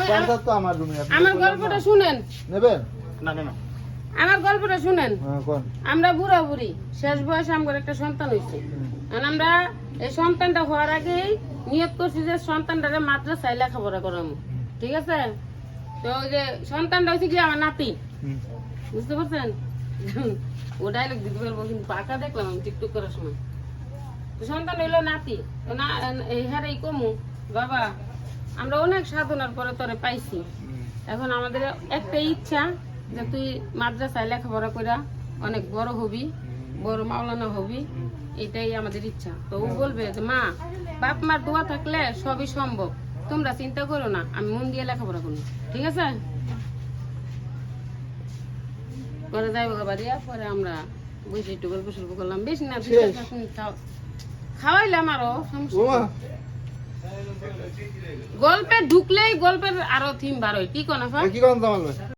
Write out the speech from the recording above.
পারতাম তো আমার রুমে আমার গল্পটা শুনেন। নেবেন? না না না, আমার গল্পটা শুনেন। হ্যাঁ কোন? আমরা বুড়া বুড়ি, শেষ বয়সে আমার একটা সন্তান হয়েছে। আমরা এই সন্তানটা হওয়ার আগেই নিয়ত করছি যে সন্তানটারে মাদ্রাসায় লেখাপড়া করাবো, ঠিক আছে? তো ওই যে সন্তানটা হয়েছে কি আমার নাতি, বুঝতে পারছেন? ও ডায়লগ দিতে পারবো কিন্তু পাকা দেখলাম আমি টিকটক করার সময়। তো সন্তান হইলো নাতি, তো না এই হারে কমু বাবা, আমরা অনেক সাধনার পরে তোরে পাইছি। এখন আমাদের একটা ইচ্ছা যে তুই মাদ্রাসায় লেখাপড়া কইরা অনেক বড় হবি, বড় মাওলানা হবি, এটাই আমাদের ইচ্ছা। তো ও বলবে যে মা, বাপ মার দোয়া থাকলে সবই সম্ভব, তোমরা চিন্তা করো না, আমি মন দিয়ে লেখাপড়া করবো, ঠিক আছে? পরে যাইব বাড়িয়া, পরে আমরা বসে একটু গল্প সল্প করলাম, বেশি না ২-৪ মিনিট খাওয়াইলাম আরো সমস্যা। গল্পে ঢুকলেই গল্পের আরো থিম বার হয়, কি কোন কি কোন জামাল ভাই?